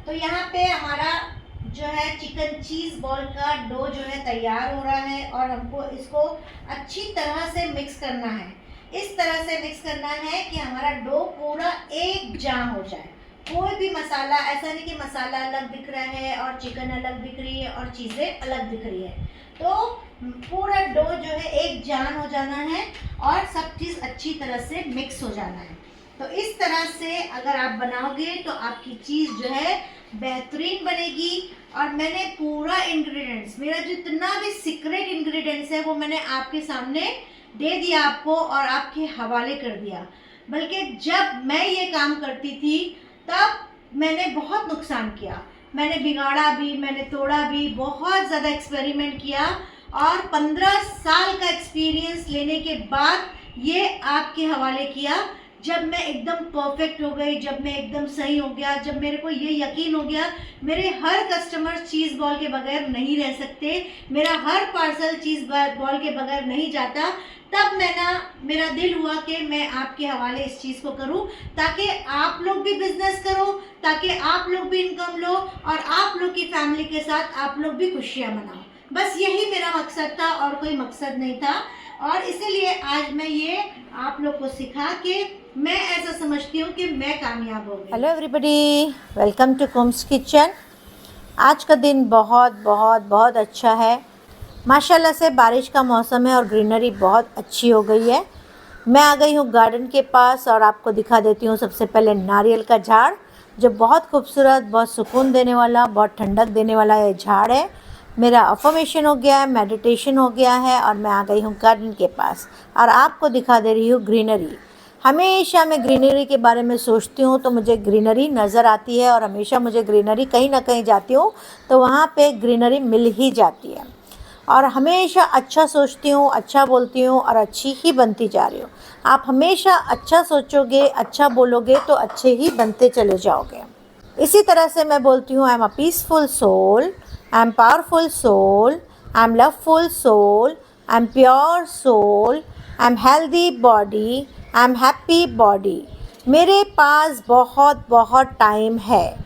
तो यहाँ पे हमारा जो है चिकन चीज़ बॉल का डो जो है तैयार हो रहा है और हमको इसको अच्छी तरह से मिक्स करना है। इस तरह से मिक्स करना है कि हमारा डो पूरा एक जान हो जाए। कोई भी मसाला ऐसा नहीं कि मसाला अलग दिख रहा है और चिकन अलग दिख रही है और चीज़ें अलग दिख रही है। तो पूरा डो जो है एक जान हो जाना है और सब चीज़ अच्छी तरह से मिक्स हो जाना है। तो इस तरह से अगर आप बनाओगे तो आपकी चीज़ जो है बेहतरीन बनेगी। और मैंने पूरा इंग्रेडिएंट्स, मेरा जितना भी सीक्रेट इंग्रेडिएंट्स है वो मैंने आपके सामने दे दिया आपको और आपके हवाले कर दिया। बल्कि जब मैं ये काम करती थी तब मैंने बहुत नुकसान किया, मैंने बिगाड़ा भी, मैंने तोड़ा भी, बहुत ज़्यादा एक्सपेरिमेंट किया और 15 साल का एक्सपीरियंस लेने के बाद ये आपके हवाले किया। जब मैं एकदम परफेक्ट हो गई, जब मैं एकदम सही हो गया, जब मेरे को ये यकीन हो गया मेरे हर कस्टमर चीज़ बॉल के बगैर नहीं रह सकते, मेरा हर पार्सल चीज़ बॉल के बगैर नहीं जाता, तब मेरा दिल हुआ कि मैं आपके हवाले इस चीज़ को करूं ताकि आप लोग भी बिजनेस करो, ताकि आप लोग भी इनकम लो और आप लोग की फैमिली के साथ आप लोग भी खुशियां मनाओ। बस यही मेरा मकसद था और कोई मकसद नहीं था। और इसीलिए आज मैं ये आप लोग को सिखा के मैं ऐसा समझती हूँ कि मैं कामयाब हो गई। हेलो एवरीबॉडी, वेलकम टू कुम्स किचन। आज का दिन बहुत बहुत बहुत अच्छा है। माशाल्लाह से बारिश का मौसम है और ग्रीनरी बहुत अच्छी हो गई है। मैं आ गई हूँ गार्डन के पास और आपको दिखा देती हूँ सबसे पहले नारियल का झाड़, जो बहुत खूबसूरत, बहुत सुकून देने वाला, बहुत ठंडक देने वाला ये झाड़ है। मेरा अफर्मेशन हो गया है, मेडिटेशन हो गया है और मैं आ गई हूँ गार्डन के पास और आपको दिखा दे रही हूँ ग्रीनरी। हमेशा मैं ग्रीनरी के बारे में सोचती हूँ तो मुझे ग्रीनरी नज़र आती है और हमेशा मुझे ग्रीनरी कहीं ना कहीं जाती हूँ तो वहाँ पे ग्रीनरी मिल ही जाती है। और हमेशा अच्छा सोचती हूँ, अच्छा बोलती हूँ और अच्छी ही बनती जा रही हूँ। आप हमेशा अच्छा सोचोगे, अच्छा बोलोगे तो अच्छे ही बनते चले जाओगे। इसी तरह से मैं बोलती हूँ, I am a peaceful soul, I am powerful soul, I am loveful soul, I am pure soul, I am healthy body, I am happy body. मेरे पास बहुत बहुत टाइम है,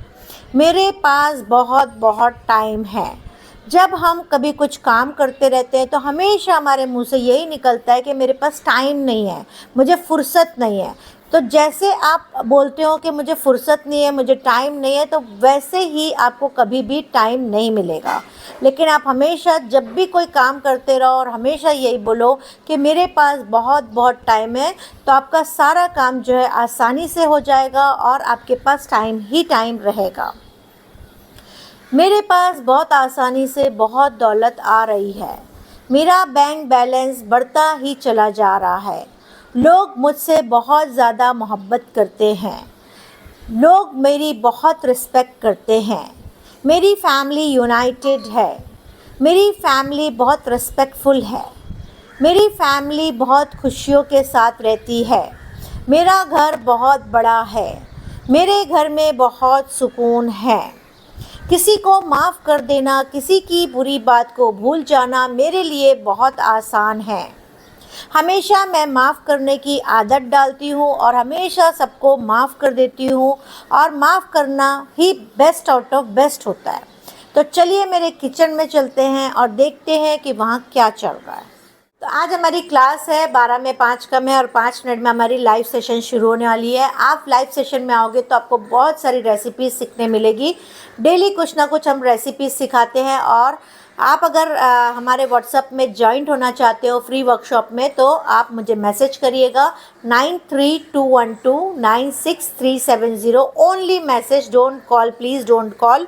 मेरे पास बहुत बहुत टाइम है। जब हम कभी कुछ काम करते रहते हैं तो हमेशा हमारे मुंह से यही निकलता है कि मेरे पास टाइम नहीं है, मुझे फुर्सत नहीं है। तो जैसे आप बोलते हो कि मुझे फुर्सत नहीं है, मुझे टाइम नहीं है, तो वैसे ही आपको कभी भी टाइम नहीं मिलेगा। लेकिन आप हमेशा जब भी कोई काम करते रहो और हमेशा यही बोलो कि मेरे पास बहुत बहुत टाइम है, तो आपका सारा काम जो है आसानी से हो जाएगा और आपके पास टाइम ही टाइम रहेगा। मेरे पास बहुत आसानी से बहुत दौलत आ रही है, मेरा बैंक बैलेंस बढ़ता ही चला जा रहा है। लोग मुझसे बहुत ज़्यादा मोहब्बत करते हैं, लोग मेरी बहुत रिस्पेक्ट करते हैं। मेरी फैमिली यूनाइटेड है, मेरी फैमिली बहुत रिस्पेक्टफुल है, मेरी फैमिली बहुत खुशियों के साथ रहती है। मेरा घर बहुत बड़ा है, मेरे घर में बहुत सुकून है। किसी को माफ़ कर देना, किसी की बुरी बात को भूल जाना मेरे लिए बहुत आसान है। हमेशा मैं माफ़ करने की आदत डालती हूँ और हमेशा सबको माफ़ कर देती हूँ और माफ़ करना ही बेस्ट आउट ऑफ बेस्ट होता है। तो चलिए मेरे किचन में चलते हैं और देखते हैं कि वहाँ क्या चल रहा है। तो आज हमारी क्लास है 12 में 5 कम है और 5 मिनट में हमारी लाइव सेशन शुरू होने वाली है। आप लाइव सेशन में आओगे तो आपको बहुत सारी रेसिपीज़ सीखने मिलेगी। डेली कुछ ना कुछ हम रेसिपीज़ सिखाते हैं और आप अगर हमारे व्हाट्सएप में जॉइंट होना चाहते हो फ्री वर्कशॉप में तो आप मुझे मैसेज करिएगा 9321296370। Only message, don't call, please don't call.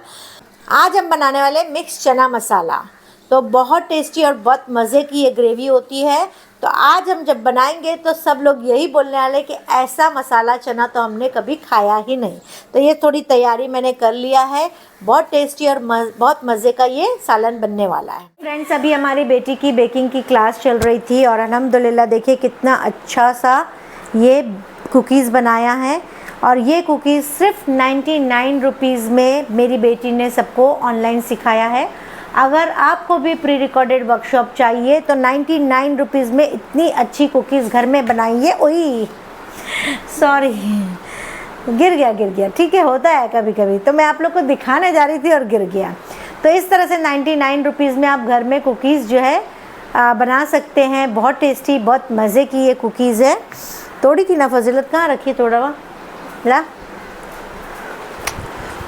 आज हम बनाने वाले मिक्स चना मसाला। तो बहुत टेस्टी और बहुत मज़े की ये ग्रेवी होती है। तो आज हम जब बनाएंगे तो सब लोग यही बोलने वाले कि ऐसा मसाला चना तो हमने कभी खाया ही नहीं। तो ये थोड़ी तैयारी मैंने कर लिया है। बहुत टेस्टी और बहुत मज़े का ये सालन बनने वाला है। फ्रेंड्स, अभी हमारी बेटी की बेकिंग की क्लास चल रही थी और अल्हम्दुलिल्लाह देखिए कितना अच्छा सा ये कुकीज़ बनाया है। और ये कुकीज़ सिर्फ 99 रुपीज़ में मेरी बेटी ने सबको ऑनलाइन सिखाया है। अगर आपको भी प्री रिकॉर्डेड वर्कशॉप चाहिए तो 99 रुपीज़ में इतनी अच्छी कुकीज़ घर में बनाइए। ओई सॉरी, गिर गया, ठीक है, होता है कभी कभी। तो मैं आप लोग को दिखाने जा रही थी और गिर गया। तो इस तरह से 99 रुपीज़ में आप घर में कुकीज़ जो है बना सकते हैं। बहुत टेस्टी, बहुत मज़े की ये कुकीज़ है। थोड़ी थी ना फजीलत, कहाँ रखी थोड़ा वहाँ ला।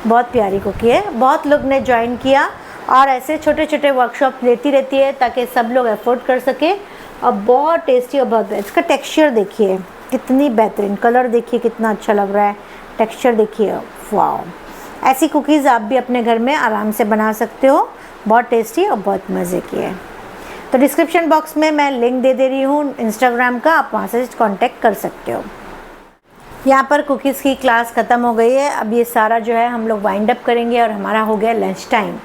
बहुत प्यारी कुकी है, बहुत लोग ने ज्वाइन किया और ऐसे छोटे छोटे वर्कशॉप लेती रहती है ताकि सब लोग अफोर्ड कर सके। और बहुत टेस्टी और बहुत, इसका टेक्सचर देखिए कितनी बेहतरीन, कलर देखिए कितना अच्छा लग रहा है, टेक्सचर देखिए, वाह। ऐसी कुकीज़ आप भी अपने घर में आराम से बना सकते हो, बहुत टेस्टी और बहुत मज़े की है। तो डिस्क्रिप्शन बॉक्स में मैं लिंक दे रही हूँ इंस्टाग्राम का, आप वहाँ से कांटेक्ट कर सकते हो। यहाँ पर कुकीज़ की क्लास ख़त्म हो गई है। अब ये सारा जो है हम लोग वाइंड अप करेंगे और हमारा हो गया लंच टाइम।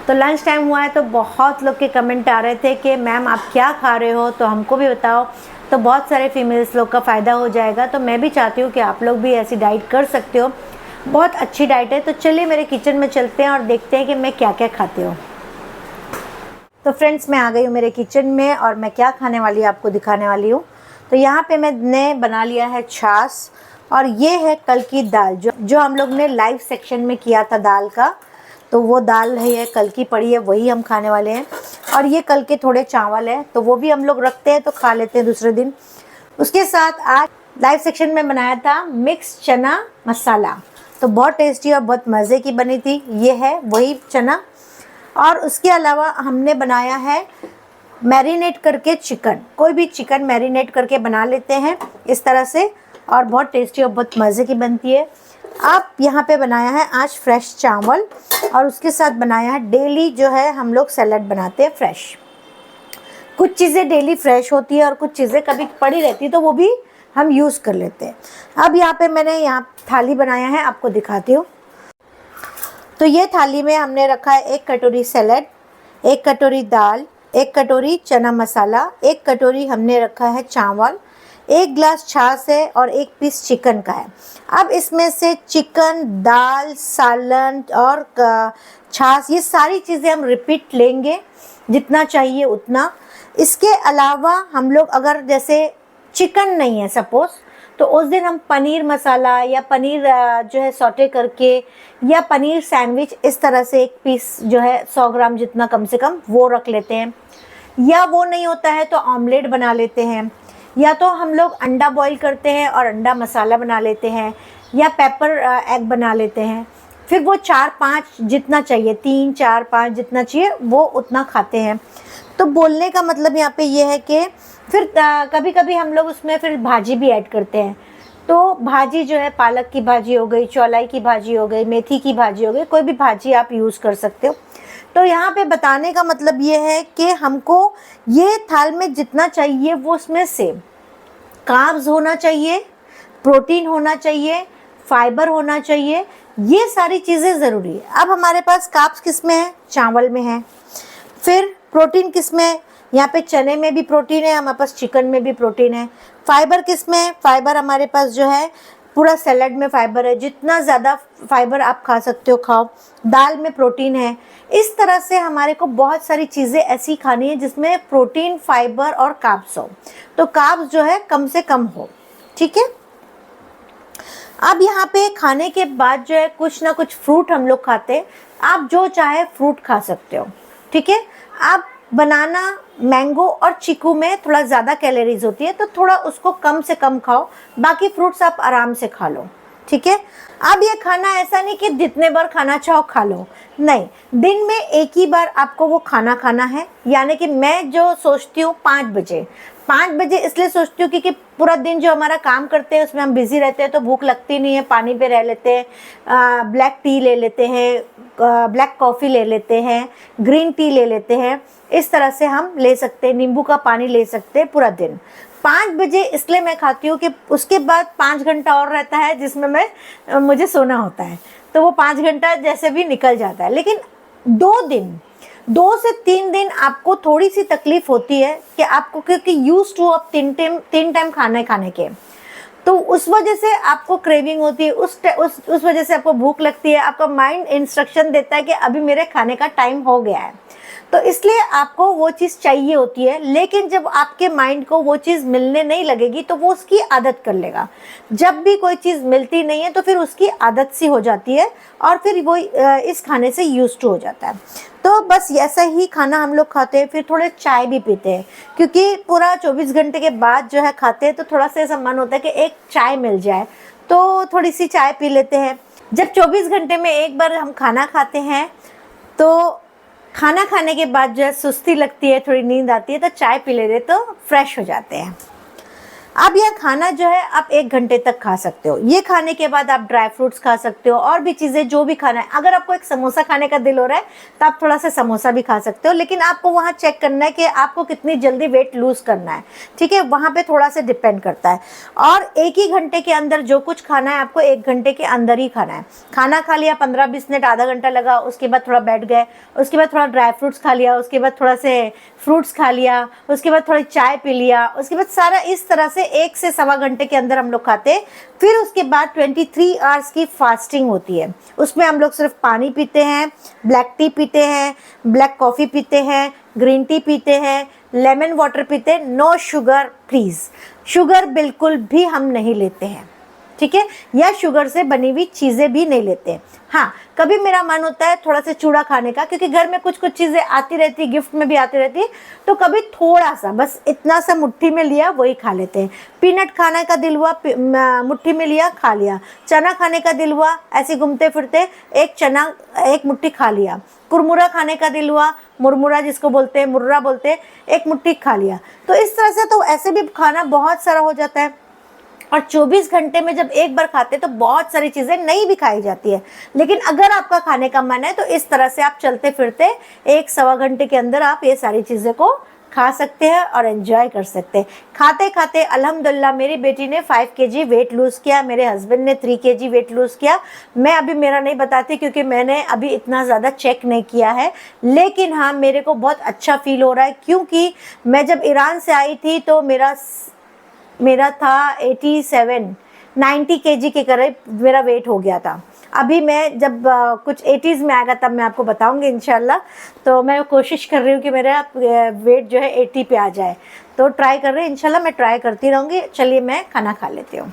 तो लंच टाइम हुआ है तो बहुत लोग के कमेंट आ रहे थे कि मैम आप क्या खा रहे हो, तो हमको भी बताओ। तो बहुत सारे फीमेल्स लोग का फ़ायदा हो जाएगा। तो मैं भी चाहती हूँ कि आप लोग भी ऐसी डाइट कर सकते हो, बहुत अच्छी डाइट है। तो चलिए मेरे किचन में चलते हैं और देखते हैं कि मैं क्या क्या खाती हूँ। तो फ्रेंड्स, मैं आ गई हूँ मेरे किचन में और मैं क्या खाने वाली हूँ आपको दिखाने वाली हूँ। तो यहाँ पे मैंने बना लिया है छाछ, और ये है कल की दाल जो हम लोग ने लाइव सेक्शन में किया था दाल का। तो वो दाल है कल की पड़ी है, वही हम खाने वाले हैं। और ये कल के थोड़े चावल है, तो वो भी हम लोग रखते हैं तो खा लेते हैं दूसरे दिन। उसके साथ आज लाइव सेक्शन में बनाया था मिक्स चना मसाला, तो बहुत टेस्टी और बहुत मज़े की बनी थी। ये है वही चना। और उसके अलावा हमने बनाया है मैरिनेट करके चिकन, कोई भी चिकन मैरिनेट करके बना लेते हैं इस तरह से, और बहुत टेस्टी और बहुत मज़े की बनती है। आप यहाँ पे बनाया है आज फ्रेश चावल, और उसके साथ बनाया है, डेली जो है हम लोग सैलड बनाते हैं फ्रेश। कुछ चीज़ें डेली फ्रेश होती है और कुछ चीज़ें कभी पड़ी रहती है, तो वो भी हम यूज़ कर लेते हैं। अब यहाँ पे मैंने यहाँ थाली बनाया है, आपको दिखाती हूँ। तो ये थाली में हमने रखा है 1 कटोरी सैलड, 1 कटोरी दाल, 1 कटोरी चना मसाला, 1 कटोरी हमने रखा है चावल, 1 ग्लास छाछ है और 1 पीस चिकन का है। अब इसमें से चिकन, दाल, सालन और छाछ, ये सारी चीज़ें हम रिपीट लेंगे जितना चाहिए उतना। इसके अलावा हम लोग अगर जैसे चिकन नहीं है सपोज़, तो उस दिन हम पनीर मसाला या पनीर जो है सौटे करके, या पनीर सैंडविच इस तरह से 1 पीस जो है 100 ग्राम जितना कम से कम वो रख लेते हैं। या वो नहीं होता है तो ऑमलेट बना लेते हैं, या तो हम लोग अंडा बॉईल करते हैं और अंडा मसाला बना लेते हैं, या पेपर एग बना लेते हैं। फिर वो 4-5 जितना चाहिए, 3, 4, 5 जितना चाहिए वो उतना खाते हैं। तो बोलने का मतलब यहाँ पे ये है कि फिर कभी कभी हम लोग उसमें फिर भाजी भी ऐड करते हैं। तो भाजी जो है पालक की भाजी हो गई, चौलाई की भाजी हो गई, मेथी की भाजी हो गई, कोई भी भाजी आप यूज़ कर सकते हो। तो यहाँ पे बताने का मतलब ये है कि हमको ये थाल में जितना चाहिए वो उसमें से कार्ब्स होना चाहिए, प्रोटीन होना चाहिए, फाइबर होना चाहिए, ये सारी चीज़ें ज़रूरी है। अब हमारे पास कार्ब्स किस में है? चावल में है। फिर प्रोटीन किस में है? यहाँ पे चने में भी प्रोटीन है, हमारे पास चिकन में भी प्रोटीन है। फाइबर किस में है? फाइबर हमारे पास जो है पूरा सैलड में फाइबर है, जितना ज़्यादा फाइबर आप खा सकते हो खाओ। दाल में प्रोटीन है। इस तरह से हमारे को बहुत सारी चीज़ें ऐसी खानी है जिसमें प्रोटीन, फाइबर और कार्ब्स हो। तो कार्ब्स जो है कम से कम हो, ठीक है। अब यहाँ पे खाने के बाद जो है कुछ ना कुछ फ्रूट हम लोग खाते हैं। आप जो चाहे फ्रूट खा सकते हो, ठीक है। आप बनाना, मैंगो और चीकू में थोड़ा ज़्यादा कैलोरीज होती है, तो थोड़ा उसको कम से कम खाओ, बाकी फ्रूट्स आप आराम से खा लो, ठीक है। अब ये खाना ऐसा नहीं कि जितने बार खाना चाहो खा लो, नहीं, दिन में एक ही बार आपको वो खाना खाना है। यानी कि मैं जो सोचती हूँ 5 बजे इसलिए सोचती हूँ क्योंकि पूरा दिन जो हमारा काम करते हैं उसमें हम बिज़ी रहते हैं, तो भूख लगती नहीं है, पानी पे रह लेते हैं, ब्लैक टी ले लेते हैं, ब्लैक कॉफ़ी ले लेते हैं, ग्रीन टी ले लेते हैं। इस तरह से हम ले सकते हैं, नींबू का पानी ले सकते हैं पूरा दिन। 5 बजे इसलिए मैं खाती हूँ कि उसके बाद 5 घंटा और रहता है जिसमें मुझे सोना होता है, तो वो 5 घंटा जैसे भी निकल जाता है। लेकिन 2 से 3 दिन आपको थोड़ी सी तकलीफ़ होती है कि आपको, क्योंकि यूज़ टू आप 3 टाइम खाने के, तो उस वजह से आपको क्रेविंग होती है, उस वजह से आपको भूख लगती है। आपका माइंड इंस्ट्रक्शन देता है कि अभी मेरे खाने का टाइम हो गया है। तो इसलिए आपको वो चीज़ चाहिए होती है, लेकिन जब आपके माइंड को वो चीज़ मिलने नहीं लगेगी तो वो उसकी आदत कर लेगा। जब भी कोई चीज़ मिलती नहीं है तो फिर उसकी आदत सी हो जाती है और फिर वो इस खाने से यूज्ड टू हो जाता है। तो बस ऐसा ही खाना हम लोग खाते हैं। फिर थोड़े चाय भी पीते हैं, क्योंकि पूरा 24 घंटे के बाद जो है खाते हैं तो थोड़ा सा ऐसा मन होता है कि एक चाय मिल जाए, तो थोड़ी सी चाय पी लेते हैं। जब 24 घंटे में एक बार हम खाना खाते हैं तो खाना खाने के बाद जो है सुस्ती लगती है, थोड़ी नींद आती है, तो चाय पी लेते तो फ्रेश हो जाते हैं। अब यह खाना जो है आप 1 घंटे तक खा सकते हो। ये खाने के बाद आप ड्राई फ्रूट्स खा सकते हो और भी चीज़ें जो भी खाना है। अगर आपको एक समोसा खाने का दिल हो रहा है तो आप थोड़ा सा समोसा भी खा सकते हो, लेकिन आपको वहाँ चेक करना है कि आपको कितनी जल्दी वेट लूज़ करना है, ठीक है, वहाँ पे थोड़ा सा डिपेंड करता है। और 1 ही घंटे के अंदर जो कुछ खाना है आपको 1 घंटे के अंदर ही खाना है। खाना खा लिया, 15-20 मिनट, आधा घंटा लगा, उसके बाद थोड़ा बैठ गए, उसके बाद थोड़ा ड्राई फ्रूट्स खा लिया, उसके बाद थोड़ा से फ्रूट्स खा लिया, उसके बाद थोड़ी चाय पी लिया, उसके बाद सारा इस तरह से 1 से सवा घंटे के अंदर हम लोग खाते हैं। फिर उसके बाद 23 आवर्स की फास्टिंग होती है। उसमें हम लोग सिर्फ पानी पीते हैं, ब्लैक टी पीते हैं, ब्लैक कॉफ़ी पीते हैं, ग्रीन टी पीते हैं, लेमन वाटर पीते हैं। नो शुगर प्लीज़, शुगर बिल्कुल भी हम नहीं लेते हैं, ठीक है, या शुगर से बनी हुई चीज़ें भी नहीं लेते हैं। हाँ, कभी मेरा मन होता है थोड़ा सा चूड़ा खाने का, क्योंकि घर में कुछ कुछ चीज़ें आती रहती, गिफ्ट में भी आती रहती है, तो कभी थोड़ा सा, बस इतना सा मुट्ठी में लिया वही खा लेते हैं। पीनट खाने का दिल हुआ, मुट्ठी में लिया, खा लिया। चना खाने का दिल हुआ, ऐसे घूमते फिरते एक चना, एक मुट्ठी खा लिया। कुरमुरा खाने का दिल हुआ, मुरमुरा जिसको बोलते हैं, मुर्रा बोलते हैं, एक मुट्ठी खा लिया। तो इस तरह से तो ऐसे भी खाना बहुत सारा हो जाता है। और 24 घंटे में जब एक बार खाते हैं तो बहुत सारी चीज़ें नहीं भी खाई जाती है। लेकिन अगर आपका खाने का मन है तो इस तरह से आप चलते फिरते 1 सवा घंटे के अंदर आप ये सारी चीज़ें को खा सकते हैं और एंजॉय कर सकते हैं। खाते खाते अल्हम्दुलिल्लाह मेरी बेटी ने 5 kg वेट लूज़ किया, मेरे हस्बैंड ने 3 kg वेट लूज़ किया। मैं अभी मेरा नहीं बताती क्योंकि मैंने अभी इतना ज़्यादा चेक नहीं किया है, लेकिन हाँ मेरे को बहुत अच्छा फील हो रहा है, क्योंकि मैं जब ईरान से आई थी तो मेरा था 90 kg के करीब मेरा वेट हो गया था। अभी मैं जब कुछ 80s में आएगा तब मैं आपको बताऊंगी इंशाल्लाह। तो मैं कोशिश कर रही हूँ कि मेरा वेट जो है 80 पे आ जाए, तो ट्राई कर रही हूँ, इंशाल्लाह मैं ट्राई करती रहूँगी। चलिए मैं खाना खा लेती हूँ।